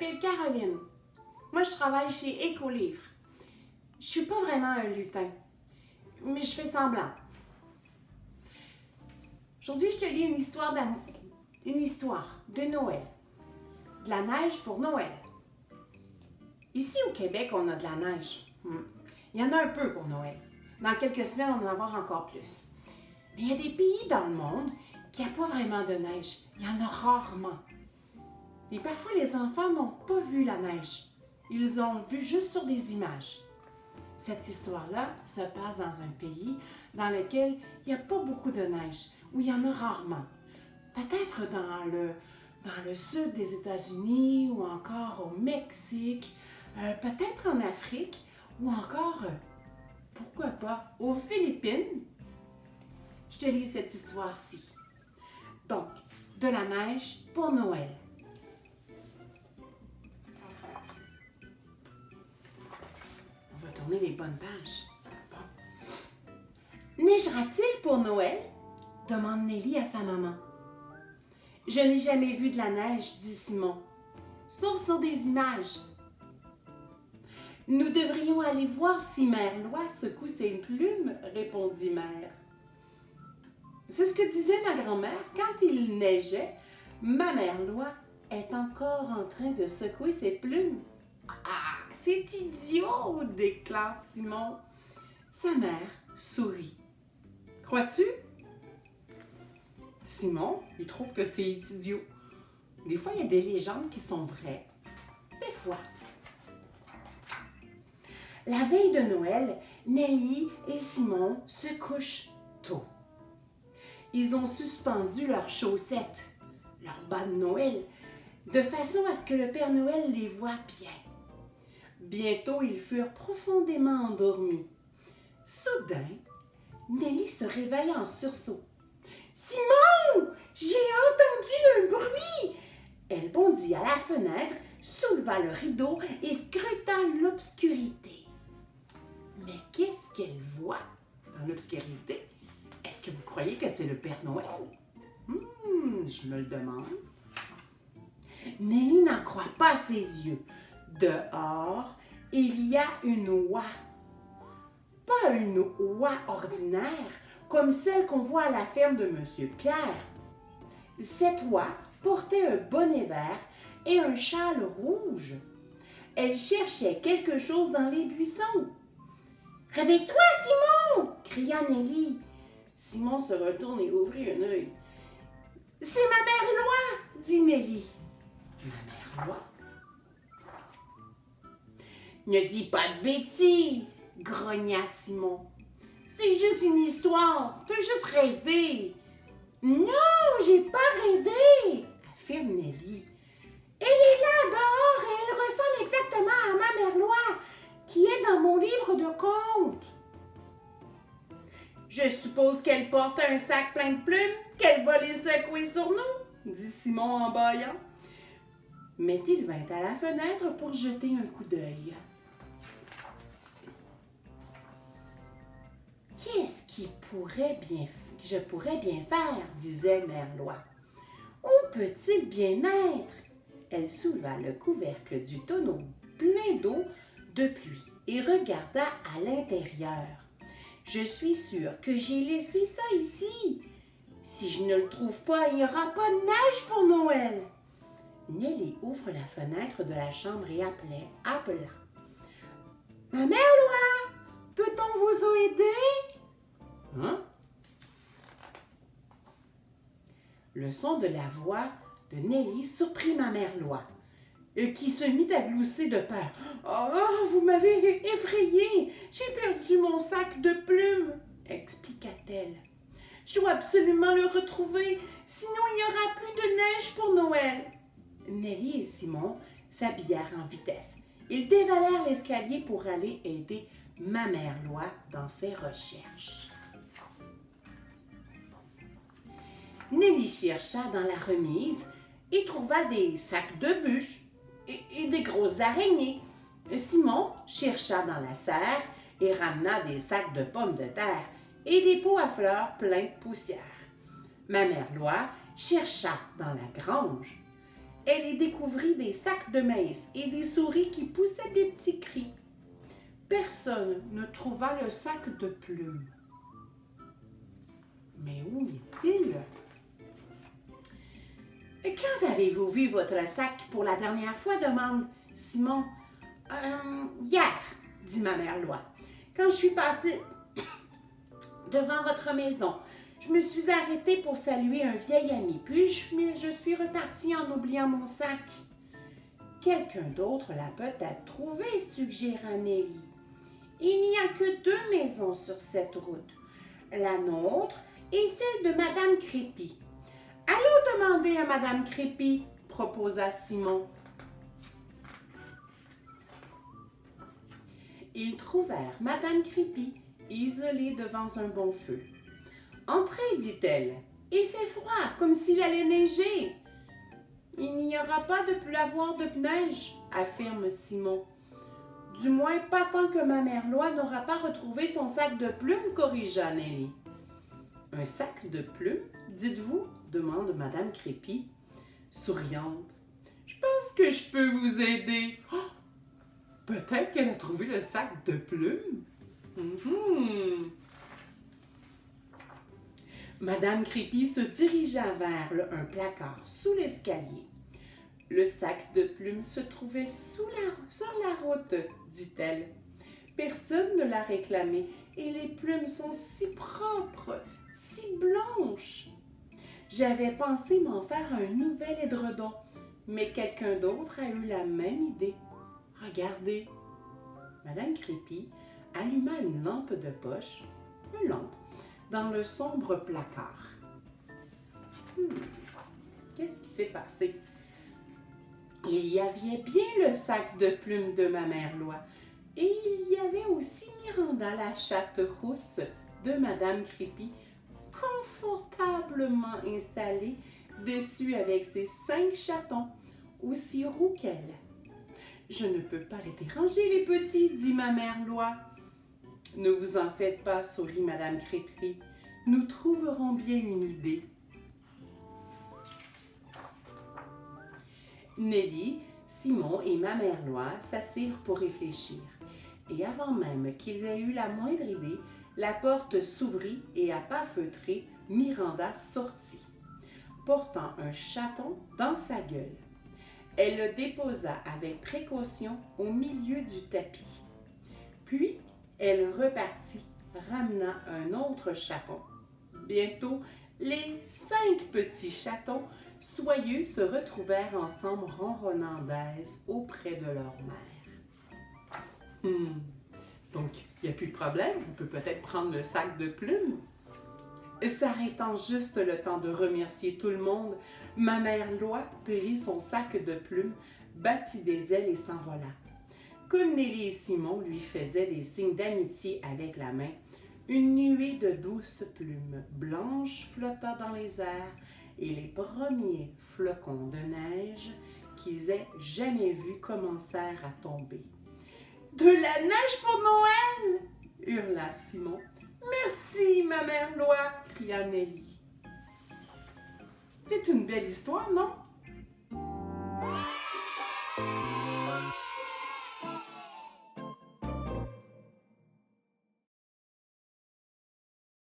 m'appelle Caroline. Moi, je travaille chez Écolivre. Je suis pas vraiment un lutin, mais je fais semblant. Aujourd'hui, je te lis une histoire d'amour, une histoire de Noël. De la neige pour Noël. Ici au Québec, on a de la neige. Il y en a un peu pour Noël. Dans quelques semaines, on va en avoir encore plus. Mais il y a des pays dans le monde qui n'ont pas vraiment de neige. Il y en a rarement. Et parfois, les enfants n'ont pas vu la neige. Ils l'ont vu juste sur des images. Cette histoire-là se passe dans un pays dans lequel il n'y a pas beaucoup de neige, où il y en a rarement. Peut-être dans le sud des États-Unis ou encore au Mexique, peut-être en Afrique ou encore, pourquoi pas, aux Philippines. Je te lis cette histoire-ci. Donc, de la neige pour Noël. On va tourner les bonnes pages. Bon. Neigera-t-il pour Noël? Demande Nelly à sa maman. Je n'ai jamais vu de la neige, dit Simon, sauf sur des images. Nous devrions aller voir si Mère Loi secoue ses plumes, répondit Mère. C'est ce que disait ma grand-mère quand il neigeait. Ma Mère Loi est encore en train de secouer ses plumes. Ah, c'est idiot, déclare Simon. Sa mère sourit. Crois-tu? Simon, il trouve que c'est idiot. Des fois, il y a des légendes qui sont vraies. Des fois. La veille de Noël, Nelly et Simon se couchent tôt. Ils ont suspendu leurs chaussettes, leurs bas de Noël, de façon à ce que le Père Noël les voie bien. Bientôt, ils furent profondément endormis. Soudain, Nelly se réveilla en sursaut. « Simon, j'ai entendu un bruit! » Elle bondit à la fenêtre, souleva le rideau et scruta l'obscurité. Mais qu'est-ce qu'elle voit dans l'obscurité? Est-ce que vous croyez que c'est le Père Noël? Je me le demande. Nelly n'en croit pas ses yeux. Dehors, il y a une oie. Pas une oie ordinaire, comme celle qu'on voit à la ferme de M. Pierre. Cette oie portait un bonnet vert et un châle rouge. Elle cherchait quelque chose dans les buissons. « Réveille-toi, Simon! » cria Nelly. Simon se retourne et ouvrit un œil. « C'est ma mère Loi! » dit Nelly. « Ma mère Loi? »« Ne dis pas de bêtises! » grogna Simon. « C'est juste une histoire, t'as juste rêvé. »« Non, j'ai pas rêvé! » affirme Nelly. « Elle est là dehors et elle ressemble exactement à ma mère Loi, qui est dans mon livre de contes. »« Je suppose qu'elle porte un sac plein de plumes, qu'elle va les secouer sur nous, » dit Simon en bâillant. Mais il vint à la fenêtre pour jeter un coup d'œil. « Qu'est-ce je pourrais bien faire, disait Mère Loi. Où peut-il bien être? Elle souleva le couvercle du tonneau plein d'eau de pluie et regarda à l'intérieur. Je suis sûre que j'ai laissé ça ici. Si je ne le trouve pas, il n'y aura pas de neige pour Noël. Nelly ouvre la fenêtre de la chambre et appela. Ma mère Loi, peut-on vous aider? Hein? Le son de la voix de Nelly surprit ma mère Loi, qui se mit à glousser de peur. « Oh, vous m'avez effrayée! J'ai perdu mon sac de plumes! » expliqua-t-elle. « Je dois absolument le retrouver, sinon il n'y aura plus de neige pour Noël. » Nelly et Simon s'habillèrent en vitesse. Ils dévalèrent l'escalier pour aller aider ma mère Loi dans ses recherches. Nelly chercha dans la remise et trouva des sacs de bûches et des grosses araignées. Simon chercha dans la serre et ramena des sacs de pommes de terre et des pots à fleurs pleins de poussière. Ma mère Loi chercha dans la grange. elle y découvrit des sacs de maïs et des souris qui poussaient des petits cris. Personne ne trouva le sac de plumes. Mais où est-il? Quand avez-vous vu votre sac pour la dernière fois? Demande Simon. Hier, dit ma mère Loi. Quand je suis passée devant votre maison, je me suis arrêtée pour saluer un vieil ami, puis je suis repartie en oubliant mon sac. Quelqu'un d'autre l'a peut-être trouvé, suggéra Nelly. Il n'y a que 2 maisons sur cette route, la nôtre et celle de Madame Crépy. Allons demander à Madame Crépy, proposa Simon. Ils trouvèrent Madame Crépy isolée devant un bon feu. « Entrez, dit-elle. Il fait froid, comme s'il allait neiger. »« Il n'y aura pas de plavoir de neige, affirme Simon. « Du moins pas tant que ma mère Loi n'aura pas retrouvé son sac de plumes, corrigea Nelly. »« Un sac de plumes, dites-vous? » demande Madame Crépy, souriante. « Je pense que je peux vous aider. Oh, peut-être qu'elle a trouvé le sac de plumes. Madame Crépy se dirigea vers un placard sous l'escalier. Le sac de plumes se trouvait sur la route, dit-elle. Personne ne l'a réclamé et les plumes sont si propres, si blanches. J'avais pensé m'en faire un nouvel édredon, mais quelqu'un d'autre a eu la même idée. Regardez. Madame Crépy alluma une lampe de poche, dans le sombre placard. Qu'est-ce qui s'est passé? Il y avait bien le sac de plumes de ma mère Loi, et il y avait aussi Miranda, la chatte rousse de Madame Crépy, confortablement installée dessus avec ses 5 chatons, aussi roux qu'elle. « Je ne peux pas les déranger, les petits, dit ma mère Loi. »« Ne vous en faites pas, sourit Madame Crépy. Nous trouverons bien une idée. » Nelly, Simon et ma mère Loi s'assirent pour réfléchir. Et avant même qu'ils aient eu la moindre idée, la porte s'ouvrit et à pas feutrés, Miranda sortit, portant un chaton dans sa gueule. Elle le déposa avec précaution au milieu du tapis. Puis, elle repartit, ramenant un autre chaton. Bientôt, les 5 petits chatons soyeux se retrouvèrent ensemble ronronnant d'aise auprès de leur mère. Donc, il n'y a plus de problème, on peut peut-être prendre le sac de plumes. S'arrêtant juste le temps de remercier tout le monde, ma mère Loi prit son sac de plumes, battit des ailes et s'envola. Comme Nelly et Simon lui faisaient des signes d'amitié avec la main, une nuée de douces plumes blanches flotta dans les airs et les premiers flocons de neige qu'ils aient jamais vus commencèrent à tomber. « De la neige pour Noël! » hurla Simon. « Merci, ma mère Loi! » cria Nelly. C'est une belle histoire, non?